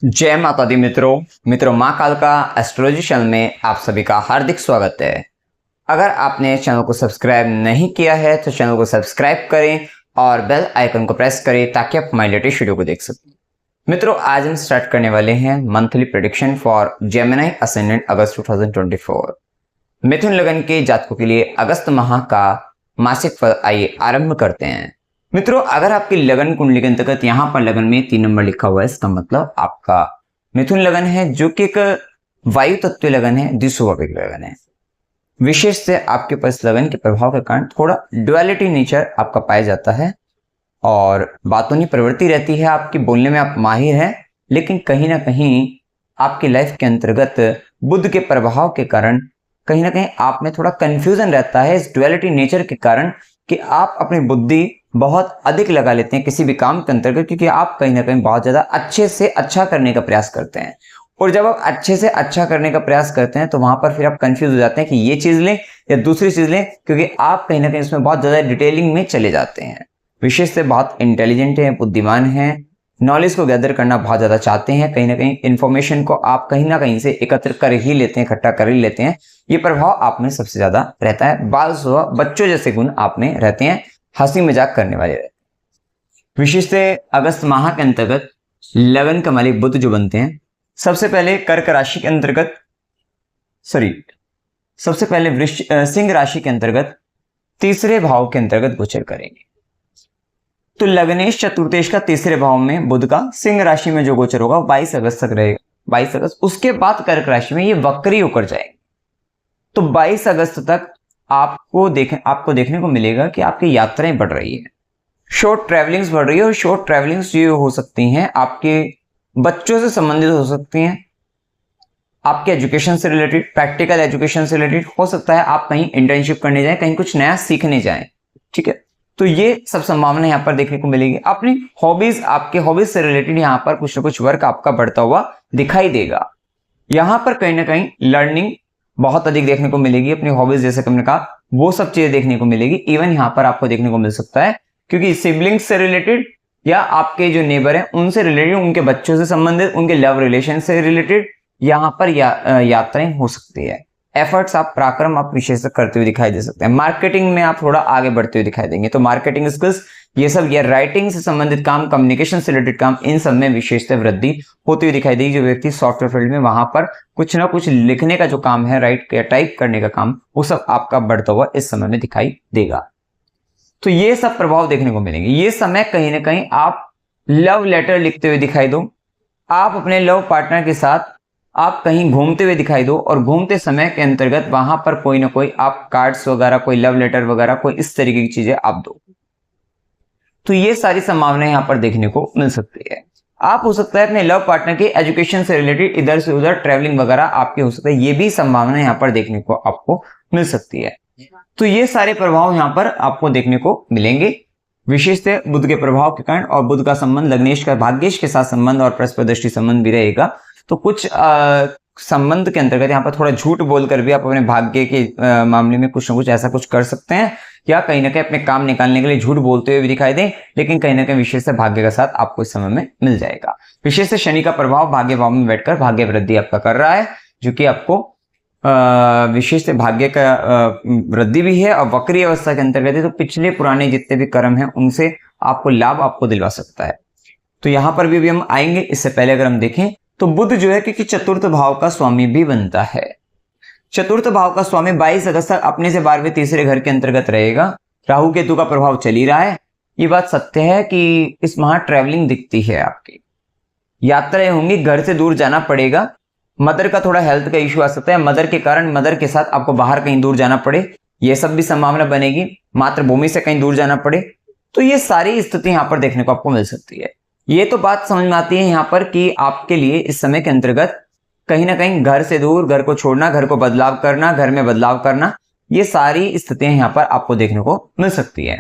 जय माता दी मित्रों माँ कालका एस्ट्रोलॉजी चैनल में आप सभी का हार्दिक स्वागत है। अगर आपने चैनल को सब्सक्राइब नहीं किया है तो चैनल को सब्सक्राइब करें और बेल आइकन को प्रेस करें ताकि आप हमारी लेटेस्ट वीडियो को देख सकें। मित्रों, आज हम स्टार्ट करने वाले हैं monthly prediction for Gemini ascendant August 2024। मिथुन लगन के जातकों के लिए अगस्त माह का मासिक फल आइए आरंभ करते हैं। मित्रों, अगर आपकी लगन कुंडली के अंतर्गत यहाँ पर लगन में 3 नंबर लिखा हुआ है, इसका मतलब आपका मिथुन लगन है, जो कि एक वायु तत्व लगन है, द्विस्वभाविक लगन है। विशेष से आपके पास लगन के प्रभाव के कारण थोड़ा ड्युअलिटी नेचर आपका पाया जाता है और बातों की प्रवृत्ति रहती है, आपकी बोलने में आप माहिर हैं, लेकिन कहीं ना कहीं आपकी लाइफ के अंतर्गत बुध के प्रभाव के कारण कहीं ना कहीं आप में थोड़ा कंफ्यूजन रहता है इस ड्युअलिटी नेचर के कारण कि आप अपनी बुद्धि बहुत अधिक लगा लेते हैं किसी भी काम के अंतर्गत, क्योंकि आप कहीं ना कहीं बहुत ज्यादा अच्छे से अच्छा करने का प्रयास करते हैं। और जब आप अच्छे से अच्छा करने का प्रयास करते हैं तो वहां पर फिर आप कंफ्यूज हो जाते हैं कि ये चीज लें या दूसरी चीज लें, क्योंकि आप कहीं ना कहीं इसमें बहुत ज्यादा डिटेलिंग में चले जाते हैं। विशेष से बहुत इंटेलिजेंट है, बुद्धिमान है, नॉलेज को गैदर करना बहुत ज्यादा चाहते हैं, कहीं ना कहीं इंफॉर्मेशन को आप कहीं ना कहीं से एकत्र कर ही लेते हैं, इकट्ठा कर ही लेते हैं। ये प्रभाव आप में सबसे ज्यादा रहता है। बाल स्वभाव बच्चों जैसे गुण आप में रहते हैं, हंसी मजाक करने वाले रहते हैं। विशेष से अगस्त माह के अंतर्गत लगन का मालिक बुध जो बनते हैं, सबसे पहले कर्क राशि के अंतर्गत सबसे पहले सिंह राशि के अंतर्गत तीसरे भाव के अंतर्गत गोचर करेंगे। तो लग्नेश चतुर्थेश का तीसरे भाव में बुध का सिंह राशि में जो गोचर होगा 22 अगस्त तक रहेगा। 22 अगस्त, उसके बाद कर्क राशि में ये वक्री होकर जाएंगे। तो 22 अगस्त तक आपको देखने को मिलेगा कि आपकी यात्राएं बढ़ रही है, शॉर्ट ट्रैवलिंग्स बढ़ रही है। और शॉर्ट ट्रैवलिंग्स ये हो सकती हैं आपके बच्चों से संबंधित हो सकती हैं, आपके एजुकेशन से रिलेटेड, प्रैक्टिकल एजुकेशन से रिलेटेड हो सकता है, आप कहीं इंटर्नशिप करने जाएं, कहीं कुछ नया सीखने जाएं। ठीक है, तो ये सब संभावना यहाँ पर देखने को मिलेगी। अपनी हॉबीज, आपके हॉबीज से रिलेटेड यहाँ पर कुछ ना कुछ वर्क आपका बढ़ता हुआ दिखाई देगा। यहाँ पर कहीं ना कहीं लर्निंग बहुत अधिक देखने को मिलेगी, अपनी हॉबीज जैसे हमने कहा वो सब चीजें देखने को मिलेगी। इवन यहाँ पर आपको देखने को मिल सकता है क्योंकि सिबलिंग्स से रिलेटेड या आपके जो नेबर हैं उनसे रिलेटेड, उनके बच्चों से संबंधित, उनके लव रिलेशन से रिलेटेड यहाँ पर यात्राएं हो सकती है। एफर्ट्स आप, पराक्रम आप विशेष करते हुए दिखाई दे सकते हैं। मार्केटिंग में आप थोड़ा आगे बढ़ते हुए दिखाई देंगे, तो मार्केटिंग स्किल्स ये सब, या राइटिंग से संबंधित काम, कम्युनिकेशन से रिलेटेड काम, इन सब में विशेषतः वृद्धि होती हुई दिखाई देगी। जो व्यक्ति सॉफ्टवेयर फील्ड में वहां पर कुछ ना कुछ लिखने का जो काम है, राइट या टाइप करने का काम, वो सब आपका बढ़ता हुआ इस समय में दिखाई देगा। तो ये सब प्रभाव देखने को मिलेंगे। ये समय कहीं ना कहीं आप लव लेटर लिखते हुए दिखाई दो, आप अपने लव पार्टनर के साथ आप कहीं घूमते हुए दिखाई दो, और घूमते समय के अंतर्गत वहां पर कोई ना कोई आप कार्ड्स वगैरह, कोई लव लेटर वगैरह, कोई इस तरीके की चीजें आप दो। तो ये सारी संभावनाएं यहां पर देखने को मिल सकती है। आप हो सकता है अपने लव पार्टनर के एजुकेशन से रिलेटेड इधर से उधर ट्रैवलिंग वगैरह आपके हो सकता है, ये भी संभावना यहाँ पर देखने को आपको मिल सकती है। तो ये सारे प्रभाव यहाँ पर आपको देखने को मिलेंगे, विशेषतः बुध के प्रभाव के कारण। और बुध का संबंध लग्नेश का भाग्येश के साथ संबंध और परस्पर दृष्टि संबंध भी रहेगा। तो कुछ संबंध के अंतर्गत यहाँ पर थोड़ा झूठ बोलकर भी आप अपने भाग्य के मामले में कुछ ना कुछ ऐसा कुछ कर सकते हैं, या कहीं ना कहीं अपने काम निकालने के लिए झूठ बोलते हुए भी दिखाई दें, लेकिन कहीं ना कहीं विशेष से भाग्य का साथ आपको इस समय में मिल जाएगा। विशेष से शनि का प्रभाव भाग्य भाव में बैठकर भाग्य वृद्धि आपका कर रहा है, जो कि आपको विशेष से भाग्य का वृद्धि भी है और वक्री अवस्था के अंतर्गत है। तो पिछले पुराने जितने भी कर्म हैं उनसे आपको लाभ आपको दिलवा सकता है। तो यहाँ पर भी हम आएंगे। इससे पहले अगर हम देखें तो बुध जो है क्योंकि चतुर्थ भाव का स्वामी भी बनता है। चतुर्थ भाव का स्वामी 22 अगस्त तक अपने से 12वें तीसरे घर के अंतर्गत रहेगा। राहु केतु का प्रभाव चल ही रहा है। ये बात सत्य है कि इस माह ट्रैवलिंग दिखती है, आपकी यात्राएं होंगी, घर से दूर जाना पड़ेगा। मदर का थोड़ा हेल्थ का इश्यू आ सकता है, मदर के कारण मदर के साथ आपको बाहर कहीं दूर जाना पड़े, ये सब भी संभावना बनेगी। मातृभूमि से कहीं दूर जाना पड़े, तो ये सारी स्थिति यहाँ पर देखने को आपको मिल सकती है। ये तो बात समझ में आती है यहाँ पर कि आपके लिए इस समय के अंतर्गत कहीं ना कहीं घर से दूर, घर को छोड़ना, घर को बदलाव करना, घर में बदलाव करना, ये सारी स्थितियां यहाँ पर आपको देखने को मिल सकती है।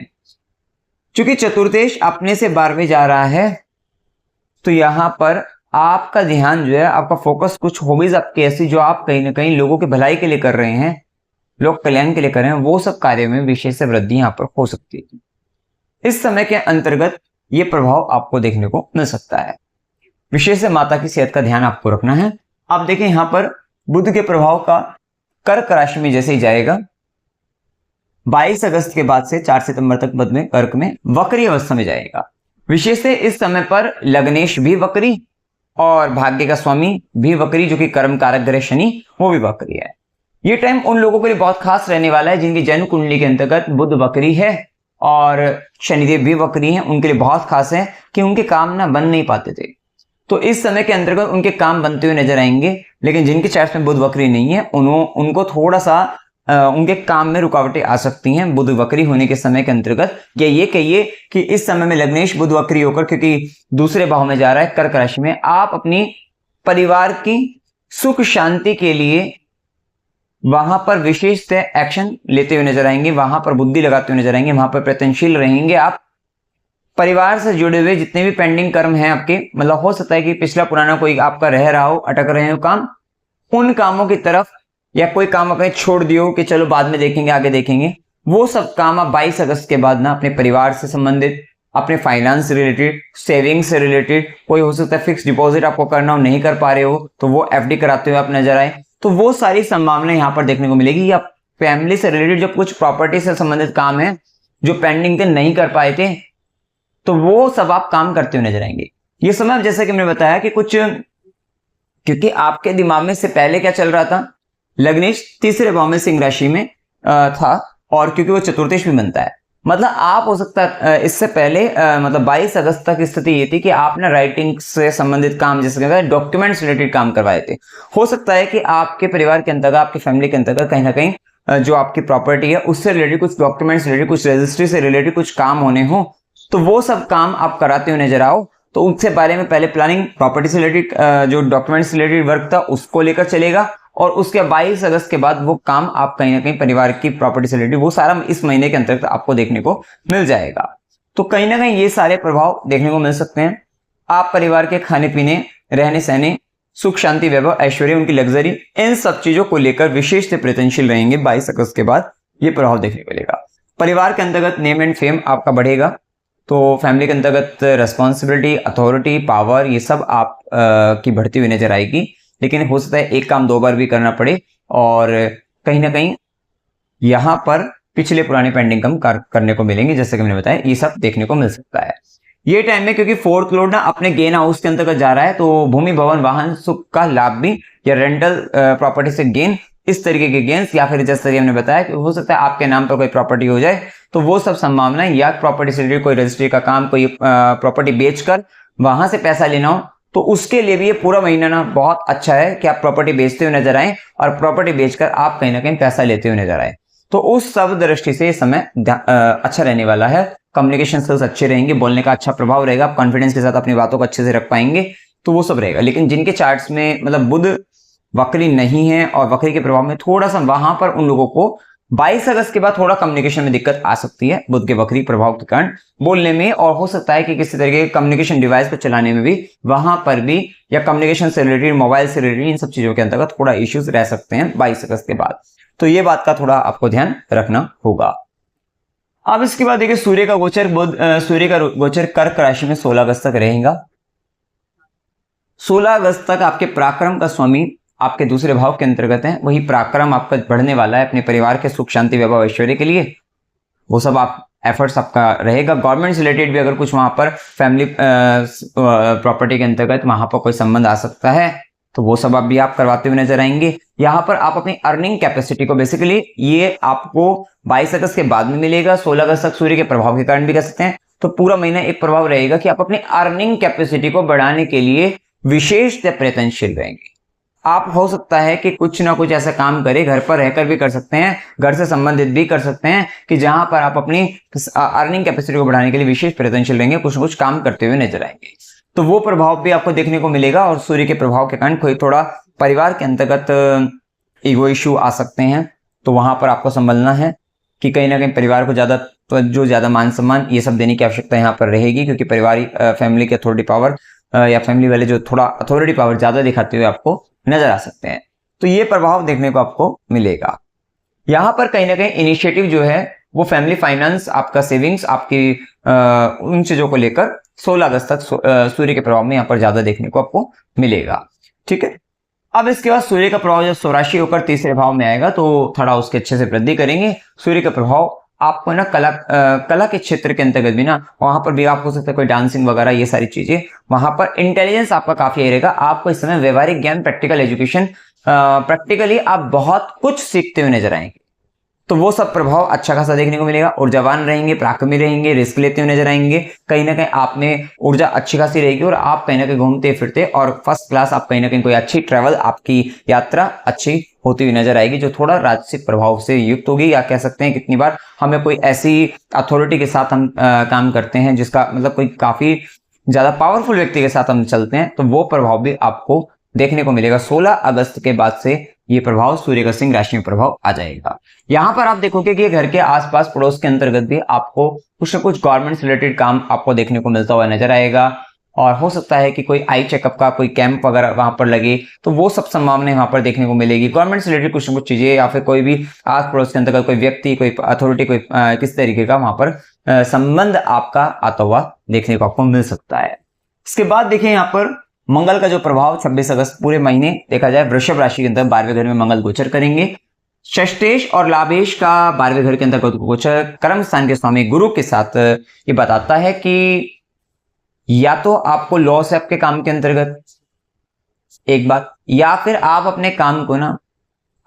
क्योंकि चतुर्थेश अपने से 12वें जा रहा है, तो यहाँ पर आपका ध्यान जो है, आपका फोकस कुछ हॉबीज आपकी ऐसी जो आप कहीं ना कहीं लोगों की भलाई के लिए कर रहे हैं, लोक कल्याण के लिए कर रहे हैं, वो सब कार्य में विशेष वृद्धि यहाँ पर हो सकती है। इस समय के अंतर्गत ये प्रभाव आपको देखने को मिल सकता है। विशेष से माता की सेहत का ध्यान आपको रखना है। अब देखें यहां पर बुध के प्रभाव का कर्क राशि में जैसे ही जाएगा 22 अगस्त के बाद से 4 सितंबर तक बुध में कर्क में वक्री अवस्था में जाएगा। विशेष से इस समय पर लग्नेश भी वक्री और भाग्य का स्वामी भी वक्री, जो कि कर्म कारक ग्रह शनि वो भी वक्री है। ये टाइम उन लोगों के लिए बहुत खास रहने वाला है जिनकी जन्म कुंडली के अंतर्गत बुध वक्री है और शनिदेव भी वक्री हैं। उनके लिए बहुत खास है कि उनके काम ना बन नहीं पाते थे, तो इस समय के अंतर्गत उनके काम बनते हुए नजर आएंगे। लेकिन जिनके चार्ट में बुध वक्री नहीं है उनको थोड़ा सा उनके काम में रुकावटें आ सकती हैं बुध वक्री होने के समय के अंतर्गत। या ये कहिए कि इस समय में लग्नेश बुध वक्री होकर, क्योंकि दूसरे भाव में जा रहा है कर्क राशि में, आप अपनी परिवार की सुख शांति के लिए वहां पर विशेष से एक्शन लेते हुए नजर आएंगे, वहां पर बुद्धि लगाते हुए नजर आएंगे, वहां पर प्रयत्नशील रहेंगे। आप परिवार से जुड़े हुए जितने भी पेंडिंग कर्म हैं आपके, मतलब हो सकता है कि पिछला पुराना कोई आपका रह रहा हो, अटक रहे हो काम, उन कामों की तरफ, या कोई काम आपने छोड़ दियो कि चलो बाद में देखेंगे आगे देखेंगे, वो सब काम आप 22 अगस्त के बाद ना अपने परिवार से संबंधित, अपने फाइनेंस से रिलेटेड, सेविंग से रिलेटेड, कोई हो सकता है फिक्स डिपॉजिट आपको करना हो नहीं कर पा रहे हो तो वो एफडी कराते हुए आप नजर आए, तो वो सारी संभावनाएं यहाँ पर देखने को मिलेगी। या फैमिली से रिलेटेड जो कुछ प्रॉपर्टी से संबंधित काम है जो पेंडिंग थे नहीं कर पाए थे, तो वो सब आप काम करते हुए नजर आएंगे। ये समय जैसे कि मैंने बताया कि कुछ, क्योंकि आपके दिमाग में से पहले क्या चल रहा था, लग्नेश तीसरे भाव में सिंह राशि में था, और क्योंकि वो चतुर्थेश भी बनता है, मतलब आप हो सकता है इससे पहले मतलब 22 अगस्त तक स्थिति ये थी कि आपने राइटिंग से संबंधित काम, जैसे डॉक्यूमेंट्स रिलेटेड काम करवाए थे। हो सकता है कि आपके परिवार के अंतर्गत, आपकी फैमिली के अंतर्गत कहीं ना कहीं जो आपकी प्रॉपर्टी है उससे रिलेटेड कुछ डॉक्यूमेंट्स रिलेटेड, कुछ रजिस्ट्री से रिलेटेड कुछ काम होने हो, तो वो सब काम आप कराते हुए नजर आओ। तो उससे बारे में पहले प्लानिंग, प्रॉपर्टी से रिलेटेड जो डॉक्यूमेंट्स रिलेटेड वर्क था उसको लेकर चलेगा, और उसके 22 अगस्त के बाद वो काम आप कहीं ना कहीं परिवार की प्रॉपर्टी से रिलेटेड वो सारा इस महीने के अंतर्गत आपको देखने को मिल जाएगा। तो कहीं ना कहीं ये सारे प्रभाव देखने को मिल सकते हैं। आप परिवार के खाने पीने, रहने सहने, सुख शांति, वैभव, ऐश्वर्य, उनकी लग्जरी, इन सब चीजों को लेकर विशेष से प्रयत्नशील रहेंगे। 22 अगस्त के बाद ये प्रभाव देखने को मिलेगा। परिवार के अंतर्गत नेम एंड फेम आपका बढ़ेगा, तो फैमिली के अंतर्गत रेस्पॉन्सिबिलिटी, अथॉरिटी, पावर, ये सब आप की बढ़ती हुई नजर आएगी। लेकिन हो सकता है एक काम 2 बार भी करना पड़े, और कहीं ना कहीं यहां पर पिछले पुराने पेंडिंग काम करने को मिलेंगे, जैसे कि मैंने बताया ये सब देखने को मिल सकता है ये टाइम में। क्योंकि 4th लॉर्ड ना अपने गेन हाउस के अंतर्गत जा रहा है, तो भूमि, भवन, वाहन, सुख का लाभ भी, या रेंटल प्रॉपर्टी से गेन, इस तरीके के गेन्स, या फिर जैसे हमने बताया कि हो सकता है आपके नाम पर कोई प्रॉपर्टी हो जाए, तो वो सब संभावनाएं, या प्रॉपर्टी से रिलेटेड कोई रजिस्ट्री का काम, कोई प्रॉपर्टी बेचकर वहां से पैसा लेना हो, तो उसके लिए भी ये पूरा महीना ना बहुत अच्छा है कि आप प्रॉपर्टी बेचते हुए नजर आए और प्रॉपर्टी बेचकर आप कहीं ना कहीं पैसा लेते हुए नजर आए। तो उस सब दृष्टि से ये समय अच्छा रहने वाला है। कम्युनिकेशन स्किल्स अच्छे रहेंगे, बोलने का अच्छा प्रभाव रहेगा, आप कॉन्फिडेंस के साथ अपनी बातों को अच्छे से रख पाएंगे, तो वो सब रहेगा। लेकिन जिनके चार्ट्स में मतलब बुध वक्री नहीं है और वक्री के प्रभाव में थोड़ा सा, वहां पर उन लोगों को 22 अगस्त के बाद थोड़ा कम्युनिकेशन में दिक्कत आ सकती है बुध के वक्री प्रभाव के कारण, बोलने में, और हो सकता है कि किसी तरीके के कम्युनिकेशन डिवाइस को चलाने में भी, वहां पर भी, या कम्युनिकेशन से रिलेटेड, मोबाइल से रिलेटेड, इन सब चीजों के अंतर्गत थोड़ा इश्यूज रह सकते हैं 22 अगस्त के बाद। तो ये बात का थोड़ा आपको ध्यान रखना होगा। अब इसके बाद देखिए सूर्य का गोचर कर्क राशि में 16 अगस्त तक रहेगा। 16 अगस्त तक आपके पराक्रम का स्वामी आपके दूसरे भाव के अंतर्गत है, वही पराक्रम आपका बढ़ने वाला है अपने परिवार के सुख शांति वैभव ऐश्वर्य के लिए, वो सब आप एफर्ट्स आपका रहेगा। गवर्नमेंट से रिलेटेड भी अगर कुछ वहां पर फैमिली प्रॉपर्टी के अंतर्गत वहां पर कोई संबंध आ सकता है, तो वो सब भी आप करवाते हुए नजर आएंगे। यहाँ पर आप अपनी अर्निंग कैपेसिटी को, बेसिकली ये आपको 22 अगस्त के बाद में मिलेगा, 16 अगस्त तक सूर्य के प्रभाव के कारण भी कर सकते हैं, तो पूरा महीना एक प्रभाव रहेगा कि आप अपनी अर्निंग कैपेसिटी को बढ़ाने के लिए विशेष प्रयत्नशील रहेंगे। आप हो सकता है कि कुछ ना कुछ ऐसा काम करें, घर पर रहकर भी कर सकते हैं, घर से संबंधित भी कर सकते हैं, कि जहां पर आप अपनी अर्निंग कैपेसिटी को बढ़ाने के लिए विशेष प्रयत्नशील रहेंगे, कुछ ना कुछ काम करते हुए नजर आएंगे। तो वो प्रभाव भी आपको देखने को मिलेगा। और सूर्य के प्रभाव के कारण कोई थोड़ा परिवार के अंतर्गत ईगो इश्यू आ सकते हैं, तो वहां पर आपको संभलना है कि कहीं ना कहीं परिवार को ज्यादा तवज्जो, ज्यादा मान सम्मान, ये सब देने की आवश्यकता यहाँ पर रहेगी, क्योंकि परिवार, फैमिली के अथॉरिटी पावर, या फैमिली वाले जो थोड़ा अथॉरिटी पावर ज्यादा दिखाते हुए आपको नजर आ सकते हैं, तो ये प्रभाव देखने को आपको मिलेगा। यहाँ पर कहीं ना कहीं इनिशिएटिव जो है वो फैमिली फाइनेंस, आपका सेविंग्स, आपकी उन चीजों को लेकर 16 अगस्त तक सूर्य के प्रभाव में यहाँ पर ज्यादा देखने को आपको मिलेगा। ठीक है, अब इसके बाद सूर्य का प्रभाव जब स्वराशि होकर तीसरे भाव में आएगा तो थोड़ा उसके अच्छे से वृद्धि करेंगे। सूर्य का प्रभाव आपको ना कला के क्षेत्र के अंतर्गत भी ना वहां पर भी आप हो सकता है कोई डांसिंग वगैरह ये सारी चीजें, वहां पर इंटेलिजेंस आपका काफी रहेगा। आपको इस समय व्यवहारिक ज्ञान, प्रैक्टिकल एजुकेशन, प्रैक्टिकली आप बहुत कुछ सीखते हुए नजर आएंगे। तो वो सब प्रभाव अच्छा खासा देखने को मिलेगा। ऊर्जावान रहेंगे, पराक्रमी रहेंगे, रिस्क लेते हुए नजर आएंगे। कहीं ना कहीं आप में ऊर्जा अच्छी खासी रहेगी और आप कहीं ना कहीं घूमते फिरते और फर्स्ट क्लास आप कहीं ना कहीं कोई अच्छी ट्रैवल, आपकी यात्रा अच्छी होती हुई नजर आएगी, जो थोड़ा राजसिक प्रभाव से युक्त होगी। या कह सकते हैं कितनी बार हमें कोई ऐसी अथॉरिटी के साथ हम काम करते हैं जिसका मतलब कोई काफी ज्यादा पावरफुल व्यक्ति के साथ हम चलते हैं, तो वो प्रभाव भी आपको देखने को मिलेगा। 16 अगस्त के बाद से ये प्रभाव सूर्य का सिंह राशि में प्रभाव आ जाएगा। यहां पर आप देखोगे कि घर के आसपास पड़ोस के अंतर्गत भी आपको कुछ न कुछ गवर्नमेंट से रिलेटेड काम आपको देखने को मिलता हुआ नजर आएगा। और हो सकता है कि कोई आई चेकअप का कोई कैंप वगैरह वहां पर लगे, तो वो सब संभावनाएं वहां पर देखने को मिलेगी। गवर्नमेंट से रिलेटेड कुछ न कुछ चीजें या फिर कोई भी आस पड़ोस के अंतर्गत कोई व्यक्ति, कोई अथॉरिटी, कोई किस तरीके का वहां पर संबंध आपका आता हुआ देखने को आपको मिल सकता है। इसके बाद देखिए यहाँ पर मंगल का जो प्रभाव 26 अगस्त पूरे महीने देखा जाए वृषभ राशि के अंदर 12वें घर में मंगल गोचर करेंगे। षष्ठेश और लाभेश का 12वें घर के अंदर गोचर कर्म स्थान के स्वामी गुरु के साथ ये बताता है कि या तो आपको लॉस है आपके काम के अंतर्गत एक बात, या फिर आप अपने काम को ना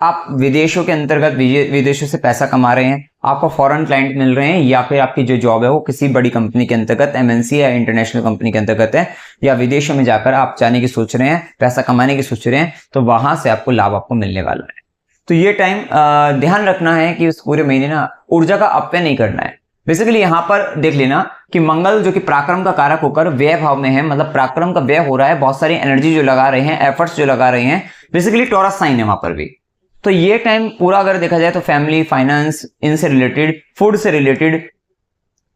आप विदेशों के अंतर्गत विदेशों से पैसा कमा रहे हैं, आपको फॉरेन क्लाइंट मिल रहे हैं, या फिर आपकी जो जॉब है वो किसी बड़ी कंपनी के अंतर्गत, एमएनसी या इंटरनेशनल कंपनी के अंतर्गत है, या विदेशों में जाकर आप जाने की सोच रहे हैं, पैसा कमाने की सोच रहे हैं, तो वहां से आपको लाभ आपको मिलने वाला है। तो ये टाइम ध्यान रखना है कि उस पूरे महीने ना ऊर्जा का अपव्यय नहीं करना है। बेसिकली यहां पर देख लेना कि मंगल जो कि पराक्रम का कारक होकर व्यय भाव में है, मतलब पराक्रम का व्यय हो रहा है, बहुत सारी एनर्जी जो लगा रहे हैं, एफर्ट्स जो लगा रहे हैं, बेसिकली टॉरस साइन है वहां पर भी। तो ये टाइम पूरा अगर देखा जाए तो फैमिली, फाइनेंस, इनसे रिलेटेड, फूड से रिलेटेड,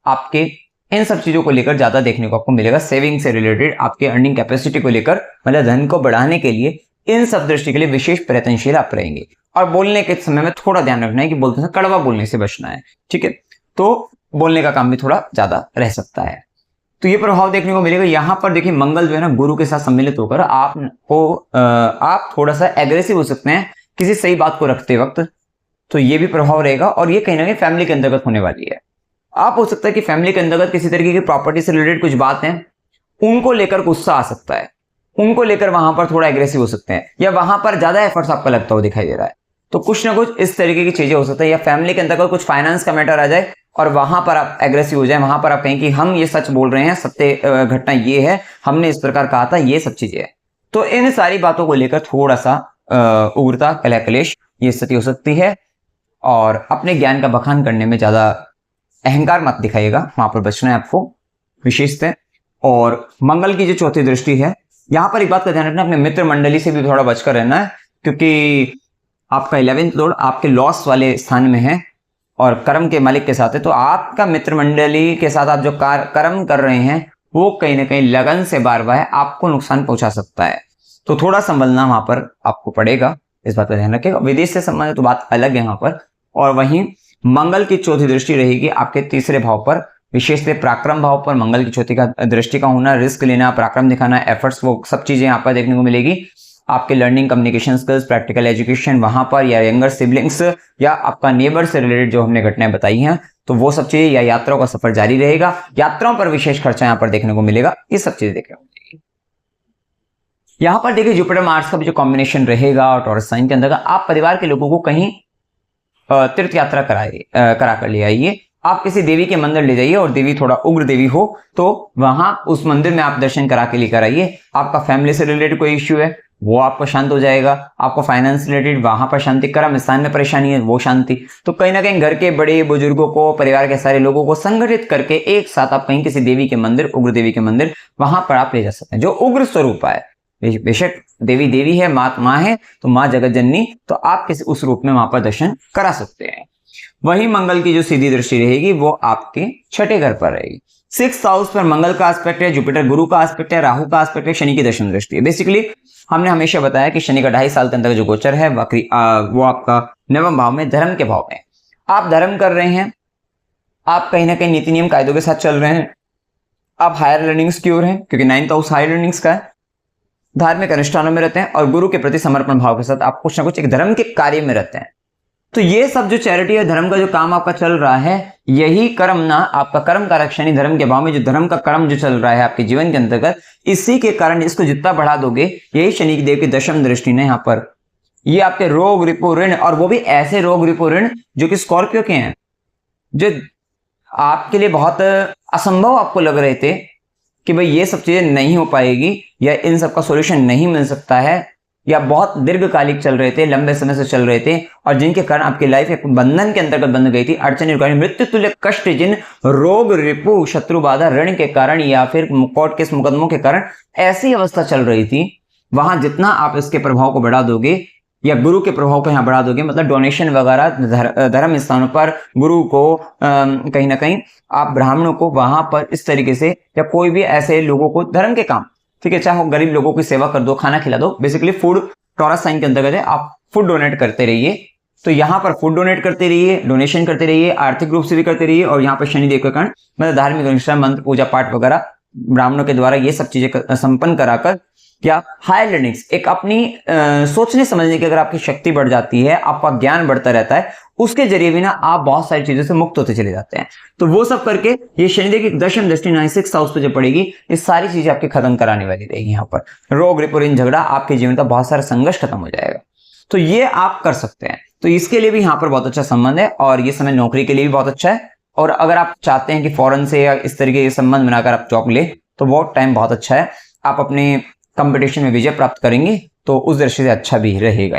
आपके इन सब चीजों को लेकर ज्यादा देखने को आपको मिलेगा। सेविंग से रिलेटेड, आपके अर्निंग कैपेसिटी को लेकर, मतलब धन को बढ़ाने के लिए, इन सब दृष्टि के लिए विशेष प्रयत्नशील आप रहेंगे। और बोलने के समय में थोड़ा ध्यान रखना है कि बोलते हैं कड़वा बोलने से बचना है। ठीक है, तो बोलने का काम भी थोड़ा ज्यादा रह सकता है। तो ये प्रभाव देखने को मिलेगा। यहां पर देखिए मंगल जो है ना गुरु के साथ सम्मिलित होकर आप थोड़ा सा एग्रेसिव हो सकते हैं किसी सही बात को रखते वक्त, तो ये भी प्रभाव रहेगा। और ये कहीं ना कहीं फैमिली के अंतर्गत होने वाली है। आप हो सकता है कि फैमिली के अंतर्गत किसी तरीके की प्रॉपर्टी से रिलेटेड कुछ बात है, उनको लेकर गुस्सा आ सकता है, उनको लेकर वहां पर थोड़ा एग्रेसिव हो सकते हैं, या वहां पर ज्यादा एफर्ट्स आपका लगता हुआ दिखाई दे रहा है। तो कुछ ना कुछ इस तरीके की चीजें हो सकती है। या फैमिली के अंतर्गत कुछ फाइनेंस का मैटर आ जाए और वहां पर आप एग्रेसिव हो जाए, वहां पर आप कहें कि हम ये सच बोल रहे हैं, सत्य घटना ये है, हमने इस प्रकार कहा था, ये सब चीजें है। तो इन सारी बातों को लेकर थोड़ा सा उग्रता, कलह कलेश ये स्थिति हो सकती है। और अपने ज्ञान का बखान करने में ज्यादा अहंकार मत दिखाइएगा, वहां पर बचना है आपको विशेषतः। और मंगल की जो चौथी दृष्टि है, यहां पर एक बात का ध्यान रखना, अपने मित्र मंडली से भी थोड़ा बचकर रहना है, क्योंकि आपका 11th लॉर्ड आपके लॉस वाले स्थान में है और कर्म के मालिक के साथ है। तो आपका मित्र मंडली के साथ आप जो कर्म कर रहे हैं वो कहीं ना कहीं लगन से बार बार आपको नुकसान पहुंचा सकता है। तो थोड़ा संभलना वहां पर आपको पड़ेगा, इस बात का ध्यान रखिएगा। विदेश से संबंधित तो बात अलग है वहां पर। और वहीं मंगल की चौथी दृष्टि रहेगी आपके तीसरे भाव पर, विशेषतः पराक्रम भाव पर मंगल की चौथी का दृष्टि का होना, रिस्क लेना, पराक्रम दिखाना, एफर्ट्स, वो सब चीजें यहाँ पर देखने को मिलेगी। आपके learning, communication skills, practical education वहां पर, या यंगर सिबलिंग्स, या आपका नेबर से रिलेटेड जो हमने घटनाएं बताई हैं, तो वो सब चीजें, या यात्राओं का सफर जारी रहेगा, यात्राओं पर विशेष खर्चा यहाँ पर देखने को मिलेगा, ये सब चीजें देखने को मिलेगी। यहाँ पर देखिए जुपिटर मार्स का भी जो कॉम्बिनेशन रहेगा और टॉरस साइन के अंदर आप परिवार के लोगों को कहीं तीर्थ यात्रा करा कर ले आइए। आप किसी देवी के मंदिर ले जाइए, और देवी थोड़ा उग्र देवी हो तो वहां उस मंदिर में आप दर्शन करा के लेकर आइए। आपका फैमिली से रिलेटेड कोई इश्यू है वो आपको शांत हो जाएगा। आपको फाइनेंस रिलेटेड वहां पर शांति, कर्म स्थान में परेशानी है वो शांति। तो कहीं ना कहीं घर के बड़े बुजुर्गों को, परिवार के सारे लोगों को संगठित करके एक साथ आप कहीं किसी देवी के मंदिर, उग्र देवी के मंदिर, वहां पर आप ले जा सकते हैं जो उग्र स्वरूप है। बेशक देवी देवी है, माँ है, तो माँ जगत जननी, तो आप किसी उस रूप में वहां पर दर्शन करा सकते हैं। वहीं मंगल की जो सीधी दृष्टि रहेगी वो आपके छठे घर पर रहेगी। 6th हाउस पर मंगल का एस्पेक्ट है, जुपिटर गुरु का एस्पेक्ट है, राहु का एस्पेक्ट है, शनि की दशम दृष्टि है। बेसिकली हमने हमेशा बताया कि शनि का 2.5 साल के अंदर जो गोचर है वो आपका 9वें भाव में, धर्म के भाव में। आप धर्म कर रहे हैं, आप कहीं ना कहीं नीति नियम कायदों के साथ चल रहे हैं, आप हायर लर्निंग्स की ओर हैं क्योंकि 9th हाउस हायर लर्निंग्स का है। धार्मिक अनुष्ठानों में रहते हैं और गुरु के प्रति समर्पण भाव के साथ आप कुछ ना कुछ एक धर्म के कार्य में रहते हैं। तो ये सब जो चैरिटी है, धर्म का जो काम आपका चल रहा है, यही कर्म ना आपका कर्म कारक शनि धर्म के भाव में जो धर्म का कर्म जो चल रहा है आपके जीवन के अंतर्गत, इसी के कारण इसको जितना बढ़ा दोगे, यही शनि देव की दशम दृष्टि ने यहाँ पर ये आपके रोग रिपो ऋण, और वो भी ऐसे रोग रिपो ऋण जो कि स्कॉर्पियो के हैं, जो आपके लिए बहुत असंभव आपको लग रहे थे कि भाई ये सब चीजें नहीं हो पाएगी या इन सब का सॉल्यूशन नहीं मिल सकता है, या बहुत दीर्घकालिक चल रहे थे, लंबे समय से चल रहे थे, और जिनके कारण आपकी लाइफ एक बंधन के अंतर्गत बंध गई थी, अड़चन मृत्यु तुल्य कष्ट, जिन रोग रिपु शत्रु बाधा ऋण के कारण या फिर कोर्ट केस मुकदमों के कारण ऐसी अवस्था चल रही थी, वहां जितना आप इसके प्रभाव को बढ़ा दोगे या गुरु के प्रभाव को यहाँ बढ़ा दोगे, मतलब डोनेशन वगैरह धर्म स्थानों पर गुरु को कहीं ना कहीं आप ब्राह्मणों को वहां पर इस तरीके से, या कोई भी ऐसे लोगों को धर्म के काम, ठीक है, चाहे गरीब लोगों की सेवा कर दो, खाना खिला दो, बेसिकली फूड टॉरस साइन के अंतर्गत है, आप फूड डोनेट करते रहिए। तो यहाँ पर फूड डोनेट करते रहिए, डोनेशन करते रहिए, आर्थिक रूप से भी करते रहिए, और यहाँ पर शनिदेव के कारण मतलब धार्मिक अनुष्ठान, मंत्र पूजा पाठ वगैरह ब्राह्मणों के द्वारा ये सब चीजें संपन्न कराकर क्या हायर लर्निंग्स, एक अपनी सोचने समझने की अगर आपकी शक्ति बढ़ जाती है, आपका ज्ञान बढ़ता रहता है, उसके जरिए भी ना आप बहुत सारी चीजों से मुक्त होते चले जाते हैं। तो वो सब करके ये शनिदेव की दशम दृष्टि 6th हाउस पे जो पड़ेगी, ये सारी चीजें आपके खत्म कराने वाली रहेगी। यहाँ पर रोग रिपो ऋण झगड़ा, आपके जीवन का बहुत सारा संघर्ष खत्म हो जाएगा। तो ये आप कर सकते हैं। तो इसके लिए भी यहाँ पर बहुत अच्छा संबंध है, और ये समय नौकरी के लिए भी बहुत अच्छा है। और अगर आप चाहते हैं कि फॉरेन से या इस तरीके के संबंध बनाकर आप जॉब ले, तो वो टाइम बहुत अच्छा है, आप अपने कंपटीशन में विजय प्राप्त करेंगे, तो उस दृष्टि से अच्छा भी रहेगा।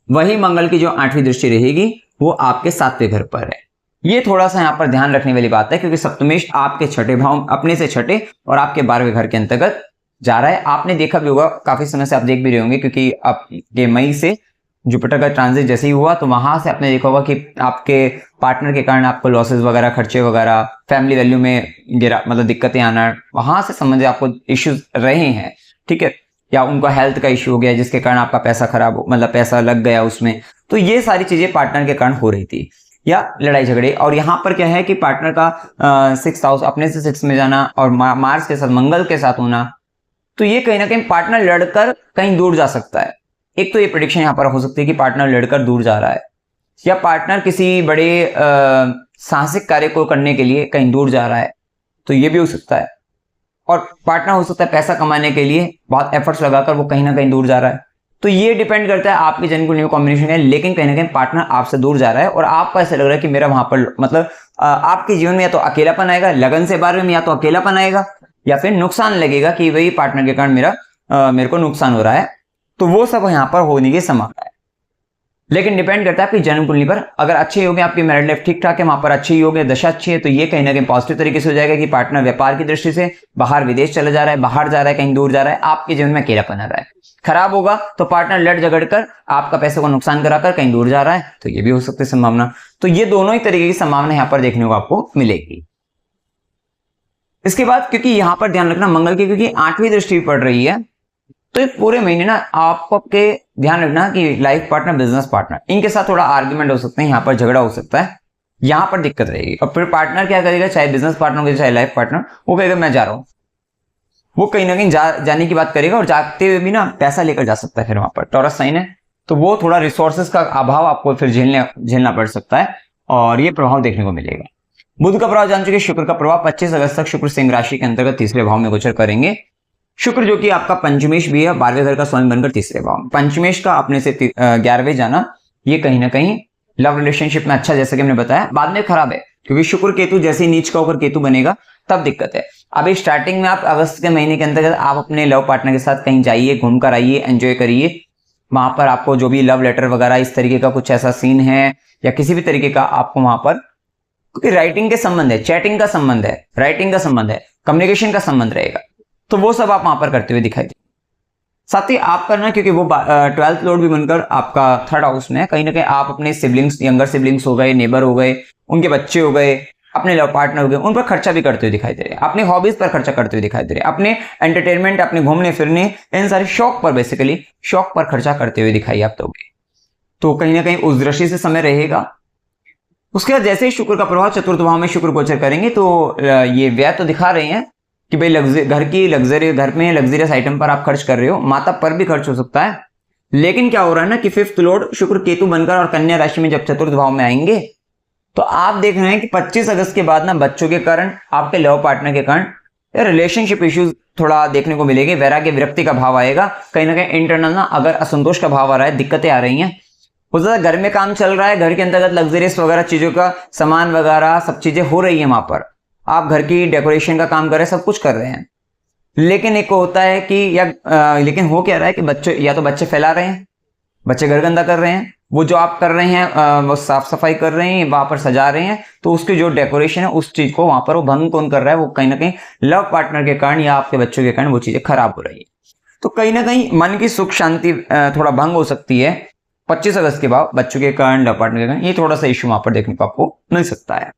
वही मंगल की जो 8वीं दृष्टि रहेगी वो आपके 7वें घर पर है। ये थोड़ा सा यहाँ पर ध्यान रखने वाली बात है, क्योंकि सप्तमेश आपके छठे भाव, अपने से छठे और आपके 12वें घर के अंतर्गत जा रहा है। आपने देखा भी होगा, काफी समय से आप देख भी रहे होंगे, क्योंकि आपके मई से जुपिटर का ट्रांजिट जैसे ही हुआ, तो वहां से आपने देखा होगा कि आपके पार्टनर के कारण आपको लॉसेस वगैरह, खर्चे वगैरह, फैमिली वैल्यू में गिरा, मतलब दिक्कतें आना, वहां से समझे आपको इश्यूज रहे हैं, ठीक है, या उनका हेल्थ का इश्यू हो गया जिसके कारण आपका पैसा खराब हो, मतलब पैसा लग गया उसमें। तो ये सारी चीजें पार्टनर के कारण हो रही थी, या लड़ाई झगड़े। और यहाँ पर क्या है कि पार्टनर का 6th हाउस अपने से 6 में जाना और मार्स के साथ, मंगल के साथ होना, तो ये कहीं ना कहीं पार्टनर लड़कर कहीं दूर जा सकता है। एक तो ये प्रेडिक्शन यहाँ पर हो सकती है कि पार्टनर लड़कर दूर जा रहा है, या पार्टनर किसी बड़े साहसिक कार्य को करने के लिए कहीं दूर जा रहा है, तो ये भी हो सकता है। और पार्टनर हो सकता है पैसा कमाने के लिए बहुत एफर्ट्स लगाकर वो कहीं ना कहीं दूर जा रहा है। तो ये डिपेंड करता है आपकी जन्म कुंडली कॉम्बिनेशन है, लेकिन कहीं ना कहीं पार्टनर आपसे दूर जा रहा है, और आपको ऐसा लग रहा है कि मेरा वहां पर मतलब आपके जीवन में या तो अकेलापन आएगा, लगन से बारे में, या तो अकेलापन आएगा, या फिर नुकसान लगेगा कि वही पार्टनर के कारण मेरे को नुकसान हो रहा है। तो वो सब यहाँ पर होने की संभावना है, लेकिन डिपेंड करता है आपकी जन्म कुंडली पर। अगर अच्छे योग है, आपकी मैरिड लाइफ ठीक ठाक है, वहां पर अच्छे योग है, दशा अच्छी है, तो ये कहीं ना कहीं पॉजिटिव तरीके से हो जाएगा कि पार्टनर व्यापार की दृष्टि से बाहर विदेश चला जा रहा है, बाहर जा रहा है, कहीं दूर जा रहा है, आपके जीवन में अकेलापन आ रहा है। खराब होगा तो पार्टनर लड़ झगड़ कर आपका पैसे को नुकसान कराकर कहीं दूर जा रहा है, तो ये भी हो सकती है संभावना। तो ये दोनों ही तरीके की संभावना यहाँ पर देखने को आपको मिलेगी। इसके बाद क्योंकि यहाँ पर ध्यान रखना मंगल की, क्योंकि 8वीं दृष्टि पड़ रही है, तो इस पूरे महीने ना आपके ध्यान रखना कि लाइफ पार्टनर, बिजनेस पार्टनर, इनके साथ थोड़ा आर्ग्यूमेंट हो सकते हैं, यहाँ पर झगड़ा हो सकता है, यहाँ पर दिक्कत रहेगी। और फिर पार्टनर क्या करेगा, चाहे बिजनेस पार्टनर हो चाहे लाइफ पार्टनर, वो कहेगा मैं जा रहा हूँ, वो कहीं ना कहीं जाने की बात करेगा, और जाते हुए भी ना पैसा लेकर जा सकता है। फिर वहां पर टॉरस साइन है, तो वो थोड़ा रिसोर्सेस का अभाव आपको फिर झेलना पड़ सकता है, और ये प्रभाव देखने को मिलेगा। बुध का प्रभाव जान चुके, शुक्र का प्रभाव 25 अगस्त तक शुक्र सिंह राशि के अंतर्गत 3रे भाव में गोचर करेंगे। शुक्र जो कि आपका पंचमेश भी है, 12वें घर का स्वामी बनकर 3रे भाव में। पंचमेश का अपने से 11वें जाना, ये कहीं ना कहीं लव रिलेशनशिप में अच्छा, जैसे कि हमने बताया, बाद में खराब है, क्योंकि शुक्र केतु जैसे ही नीच का होकर केतु बनेगा तब दिक्कत है। अभी स्टार्टिंग में आप अगस्त के महीने के अंतर्गत आप अपने लव पार्टनर के साथ कहीं जाइए, घूम कर आइए, एंजॉय करिए, वहां पर आपको जो भी लव लेटर वगैरह इस तरीके का कुछ ऐसा सीन है, या किसी भी तरीके का आपको वहां पर, क्योंकि राइटिंग के संबंध है, चैटिंग का संबंध है, राइटिंग का संबंध है, कम्युनिकेशन का संबंध रहेगा, तो वो सब आप वहां पर करते हुए दिखाई दे। साथ ही आप करना, क्योंकि वो 12th लॉर्ड भी बनकर आपका 3rd हाउस में है, कहीं ना कहीं आप अपने सिबलिंग्स, यंगर सिबलिंग्स हो गए, नेबर हो गए, उनके बच्चे हो गए, अपने लव पार्टनर हो गए, उन पर खर्चा भी करते हुए दिखाई दे रहे हैं, अपने हॉबीज पर खर्चा करते हुए दिखाई दे रहे हैं, अपने एंटरटेनमेंट, अपने घूमने फिरने, इन सारे शौक पर, बेसिकली शौक पर खर्चा करते हुए दिखाई आप दोगे। तो कहीं ना कहीं उस दृष्टि से समय रहेगा। उसके बाद जैसे ही शुक्र का प्रभाव चतुर्थ भाव में शुक्र गोचर करेंगे तो ये व्यय तो दिखा रहे हैं कि भाई घर में लग्जरियस आइटम पर आप खर्च कर रहे हो, माता पर भी खर्च हो सकता है। लेकिन क्या हो रहा है ना कि फिफ्थ लॉर्ड शुक्र केतु बनकर और कन्या राशि में जब चतुर्थ भाव में आएंगे तो आप देख रहे हैं कि 25 अगस्त के बाद ना बच्चों के कारण, आपके लव पार्टनर के कारण रिलेशनशिप इश्यूज थोड़ा देखने को मिलेंगे। वैराग्य विरक्ति का भाव आएगा, कहीं ना कहीं इंटरनल ना अगर असंतोष का भाव आ रहा है, दिक्कतें आ रही हैं, हो सकता है घर में काम चल रहा है, घर के अंतर्गत लग्जरियस वगैरह चीजों का सामान वगैरह सब चीजें हो रही है, वहां पर आप घर की डेकोरेशन का काम कर रहे हैं, सब कुछ कर रहे हैं, लेकिन एक होता है कि लेकिन हो क्या रहा है कि बच्चे या तो बच्चे फैला रहे हैं, बच्चे घर गंदा कर रहे हैं, वो जो आप कर रहे हैं वो साफ सफाई कर रहे हैं, वहां पर सजा रहे हैं, तो उसकी जो डेकोरेशन है उस चीज को वहां पर वो भंग कौन कर रहा है, वो कहीं ना कहीं लव पार्टनर के कारण या आपके बच्चों के कारण वो चीजें खराब हो रही है। तो कहीं ना कहीं मन की सुख शांति थोड़ा भंग हो सकती है 25 अगस्त के बाद बच्चों के कारण, लव पार्टनर के कारण, ये थोड़ा सा इश्यू वहां पर देखने को आपको मिल सकता है।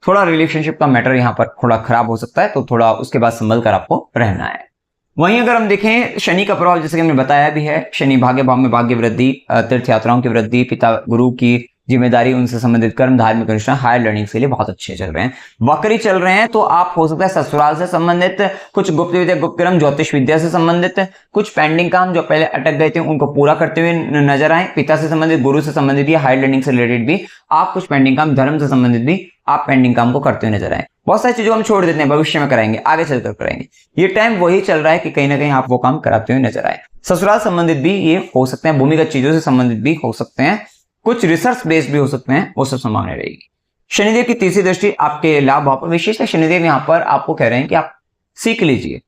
थोड़ा रिलेशनशिप का मैटर यहाँ पर थोड़ा खराब हो सकता है, तो थोड़ा उसके बाद संभल कर आपको रहना है। वहीं अगर हम देखें शनि का प्रभाव, जैसे कि हमने बताया भी है, शनि भाग्य भाव में भाग्य वृद्धि, तीर्थ यात्राओं की वृद्धि, पिता गुरु की जिम्मेदारी, उनसे संबंधित कर्म, धार्मिक अनुष्ठान, हायर लर्निंग के लिए बहुत अच्छे चल रहे हैं। वक्री चल रहे हैं तो आप हो सकता है ससुराल से संबंधित कुछ गुप्त विद्या, गुप्त कर्म, ज्योतिष विद्या से संबंधित कुछ पेंडिंग काम जो पहले अटक गए थे उनको पूरा करते हुए नजर आए। पिता से संबंधित, गुरु से संबंधित या हायर लर्निंग से रिलेटेड भी आप कुछ पेंडिंग काम, धर्म से संबंधित भी आप पेंडिंग काम को करते हुए नजर आए। बहुत सारी चीजों हम छोड़ देते हैं, भविष्य में कराएंगे, आगे चलकर कराएंगे, ये टाइम वही चल रहा है कि कहीं ना कहीं आप वो काम कराते हुए नजर आए। ससुराल संबंधित भी ये हो सकते हैं, भूमिगत चीजों से संबंधित भी हो सकते हैं, कुछ रिसर्च बेस्ड भी हो सकते हैं, वो सब संभावना रहेगी। शनिदेव की तीसरी दृष्टि आपके लाभ भाव पर, विशेषकर शनिदेव यहाँ पर आपको कह रहे हैं कि आप सीख लीजिए,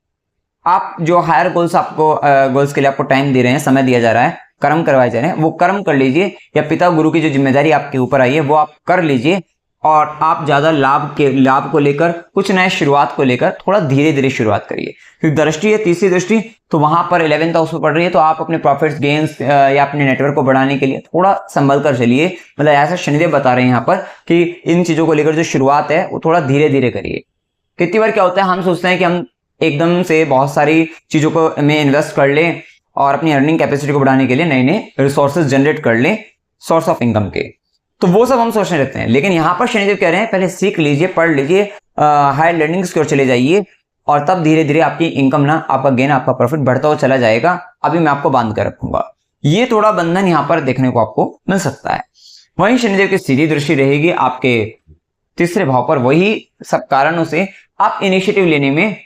आप जो हायर गोल्स आपको गोल्स के लिए आपको टाइम दे रहे हैं, समय दिया जा रहा है, कर्म करवाए जा रहे हैं, वो कर्म कर लीजिए, या पिता गुरु की जो जिम्मेदारी आपके ऊपर आई है वो आप कर लीजिए, और आप ज्यादा लाभ को लेकर, कुछ नए शुरुआत को लेकर थोड़ा धीरे धीरे शुरुआत करिए, क्योंकि दृष्टि है तीसरी दृष्टि, तो वहां पर 11th हाउस में पड़ रही है, तो आप अपने प्रॉफिट्स गेन्स या अपने नेटवर्क को बढ़ाने के लिए थोड़ा संभल कर चलिए। मतलब ऐसा शनिदेव बता रहे हैं यहाँ पर कि इन चीजों को लेकर जो शुरुआत है वो थोड़ा धीरे धीरे करिए। कितनी बार क्या होता है, हम सोचते हैं कि हम एकदम से बहुत सारी चीजों को में इन्वेस्ट कर लें और अपनी अर्निंग कैपेसिटी को बढ़ाने के लिए नए नए रिसोर्सेज जनरेट कर लें, सोर्स ऑफ इनकम के, तो वो सब हम सोचने लगते हैं। लेकिन यहाँ पर शनिदेव कह रहे हैं पहले सीख लीजिए, पढ़ लीजिए, हायर लर्निंग्स की ओर चले जाइए, और तब धीरे धीरे आपकी इनकम ना, आपका गेन, आपका प्रॉफिट बढ़ता हुआ चला जाएगा। अभी मैं आपको बांध कर रखूंगा, ये थोड़ा बंधन यहाँ पर देखने को आपको मिल सकता है। वहीं शनिदेव की सीधी दृष्टि रहेगी आपके तीसरे भाव पर, वही सब कारणों से आप इनिशिएटिव लेने में,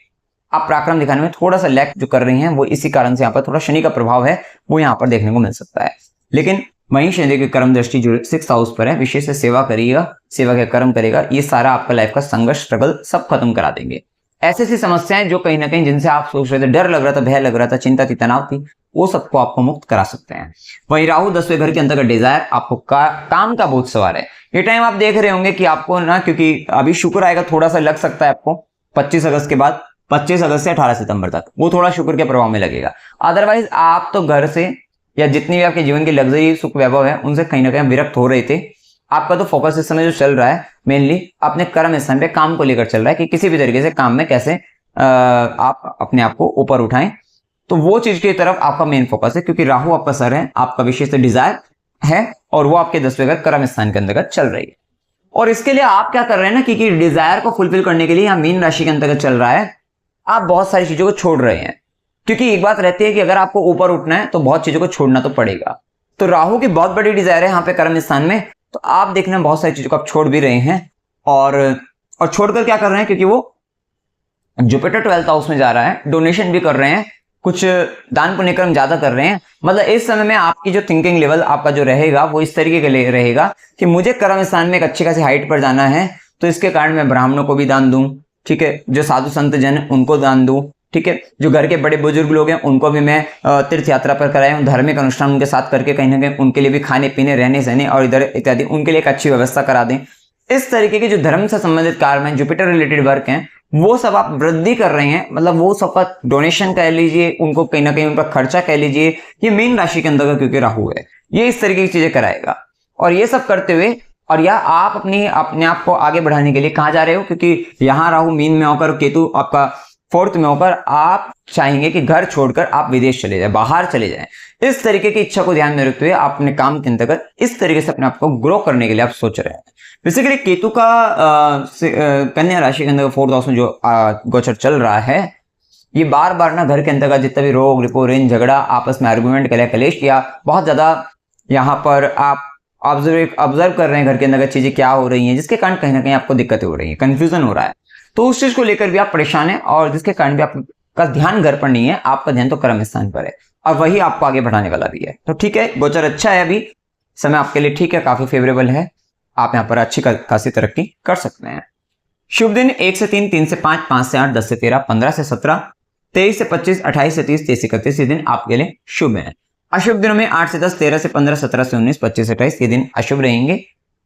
आप पराक्रम दिखाने में थोड़ा सा लैक जो कर रही हैं, वो इसी कारण से यहाँ पर थोड़ा शनि का प्रभाव है वो यहाँ पर देखने को मिल सकता है। लेकिन वहीं शनिदेव की कर्म दृष्टि जो 6th हाउस पर है, विशेष से सेवा करिएगा, सेवा के कर्म करेगा, ये सारा आपका लाइफ का संघर्ष, स्ट्रगल सब खत्म करा देंगे। ऐसी समस्याएं जो कहीं ना कहीं जिनसे आप सोच रहे थे, डर लग रहा था, भय लग रहा था, चिंता थी, तनाव थी, वो सबको आपको मुक्त करा सकते हैं। वहीं राहु 10वें घर के अंतर्गत डिजायर, आपको काम का बहुत सवार है। ये टाइम आप देख रहे होंगे कि आपको ना, क्योंकि अभी शुक्र आएगा, थोड़ा सा लग सकता है आपको 25 अगस्त के बाद, 25 अगस्त से 18 सितंबर तक वो थोड़ा शुक्र के प्रभाव में लगेगा। अदरवाइज आप तो घर से या जितनी भी आपके जीवन की लग्जरी, सुख, वैभव है, उनसे कहीं ना कहीं विरक्त हो रहे थे। आपका तो फोकस इस समय जो चल रहा है मेनली अपने कर्म स्थान पे, काम को लेकर चल रहा है कि किसी भी तरीके से काम में कैसे आप अपने आप को ऊपर उठाएं, तो वो चीज की तरफ आपका मेन फोकस है, क्योंकि राहु आपका सर है, आपका विशेष डिजायर है, और वो आपके 10वें घर कर्म स्थान के अंतर्गत चल रही है। और इसके लिए आप क्या कर रहे हैं ना, क्योंकि डिजायर को फुलफिल करने के लिए यहाँ मीन राशि के अंतर्गत चल रहा है, आप बहुत सारी चीजों को छोड़ रहे हैं, क्योंकि एक बात रहती है कि अगर आपको ऊपर उठना है तो बहुत चीजों को छोड़ना तो पड़ेगा। तो राहु की बहुत बड़ी डिजायर है यहाँ पे कर्म स्थान में, तो आप देखना बहुत सारी चीजों को आप छोड़ भी रहे हैं, और छोड़कर क्या कर रहे हैं, क्योंकि वो जुपिटर 12th हाउस में जा रहा है, डोनेशन भी कर रहे हैं, कुछ दान पुण्य कर्म ज्यादा कर रहे हैं। मतलब इस समय में आपकी जो थिंकिंग लेवल आपका जो रहेगा वो इस तरीके के लिए रहेगा कि मुझे कर्म स्थान में एक अच्छी खासी हाइट पर जाना है, तो इसके कारण मैं ब्राह्मणों को भी दान दूं, ठीक है, जो साधु संत जन उनको दान दूं, ठीक है, जो घर के बड़े बुजुर्ग लोग हैं उनको भी मैं तीर्थ यात्रा पर कराया हूं, धार्मिक अनुष्ठान उनके साथ करके कहीं ना कहीं उनके लिए भी खाने पीने, रहने सहने और इधर इत्यादि उनके लिए एक अच्छी व्यवस्था करा दें। इस तरीके के जो धर्म से संबंधित कार्य हैं, जुपिटर रिलेटेड वर्क हैं, वो सब आप वृद्धि कर रहे हैं। मतलब वो सबका डोनेशन कह लीजिए, उनको कहीं ना कहीं उन पर खर्चा कह लीजिए, ये मीन राशि के अंदर क्योंकि राहु है, ये इस तरीके की चीजें कराएगा। और ये सब करते हुए और या आप अपने आप को आगे बढ़ाने के लिए कहाँ जा रहे हो, क्योंकि यहाँ राहु मीन में होकर केतु आपका 4th में होकर आप चाहेंगे कि घर छोड़कर आप विदेश चले जाएं, बाहर चले जाएं। इस तरीके की इच्छा को ध्यान में रखते हुए आप अपने काम के अंतर्गत इस तरीके से अपने आप को ग्रो करने के लिए आप सोच रहे हैं। बेसिकली केतु का कन्या राशि के अंदर 4th हाउस में जो गोचर चल रहा है, ये बार बार ना घर के अंतर्गत जितना भी रोग, रिपो, ऋण, झगड़ा, आपस में आर्गुमेंट, कलेश या बहुत ज्यादा यहाँ पर आप ऑब्जर्व कर रहे हैं घर के अंदर चीजें क्या हो रही हैं, जिसके कारण कहीं ना कहीं आपको दिक्कतें हो रही है, कंफ्यूजन हो रहा है, तो उस चीज को लेकर भी आप परेशान है और जिसके कारण भी आपका ध्यान घर पर नहीं है, आपका ध्यान तो कर्म स्थान पर है और वही आपको आगे बढ़ाने वाला भी है। तो ठीक है, गोचर अच्छा है, अभी समय आपके लिए ठीक है, काफी फेवरेबल है, आप यहाँ पर अच्छी खासी तरक्की कर सकते हैं। शुभ दिन 1 से 3, 3 से 5, 5 से 8, 10 से 13, 15 से 17, 23 से 25, 28 से 30, 23 से 31 ये दिन आपके लिए शुभ है। अशुभ दिनों में 8 से 10, 13 से 15, 17 से 19, 25 से 28 ये दिन अशुभ रहेंगे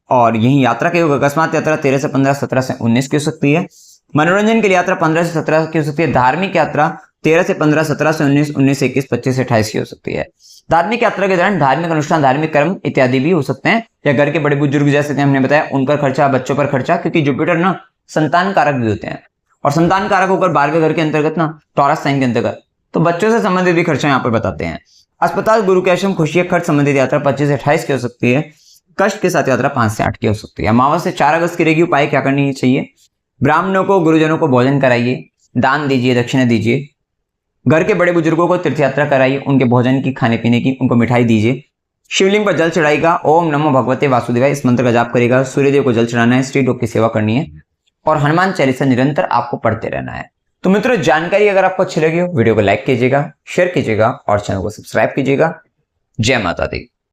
और यही यात्रा के योग अकस्मात यात्रा 13 से 15, 17 से 19 की हो सकती है। मनोरंजन के लिए यात्रा 15 से 17 की हो सकती है। धार्मिक यात्रा 13 से 15, 17 से 19, 19 से 21, 25 से 28 की हो सकती है। धार्मिक यात्रा के दौरान धार्मिक अनुष्ठान, धार्मिक कर्म इत्यादि भी हो सकते हैं, या घर के बड़े बुजुर्ग जैसे हमने बताया उनका खर्चा, बच्चों पर खर्चा, क्योंकि जुपिटर ना संतान कारक भी होते हैं और संतान कारक होकर 12वें घर के अंतर्गत ना टॉरस साइन के अंतर्गत, तो बच्चों से संबंधित भी खर्चा यहाँ पर बताते हैं। अस्पताल, गुरु के आश्रम, खुशियां, खर्च संबंधित यात्रा 25 से 28 की हो सकती है। कष्ट के साथ यात्रा 5 से 8 की हो सकती है। अमावस्या 4 अगस्त की रहेगी। उपाय क्या करनी चाहिए? ब्राह्मणों को, गुरुजनों को भोजन कराइए, दान दीजिए, दक्षिणा दीजिए, घर के बड़े बुजुर्गों को तीर्थ यात्रा कराइए, उनके भोजन की, खाने पीने की, उनको मिठाई दीजिए, शिवलिंग पर जल चढ़ाएगा, ओम नमो भगवते वासुदेवाय इस मंत्र का जाप करेगा, सूर्यदेव को जल चढ़ाना है, स्त्री लोग की सेवा करनी है और हनुमान चालीसा निरंतर आपको पढ़ते रहना है। तो मित्रों, जानकारी अगर आपको अच्छी लगी हो, वीडियो को लाइक कीजिएगा, शेयर कीजिएगा और चैनल को सब्सक्राइब कीजिएगा। जय माता दी।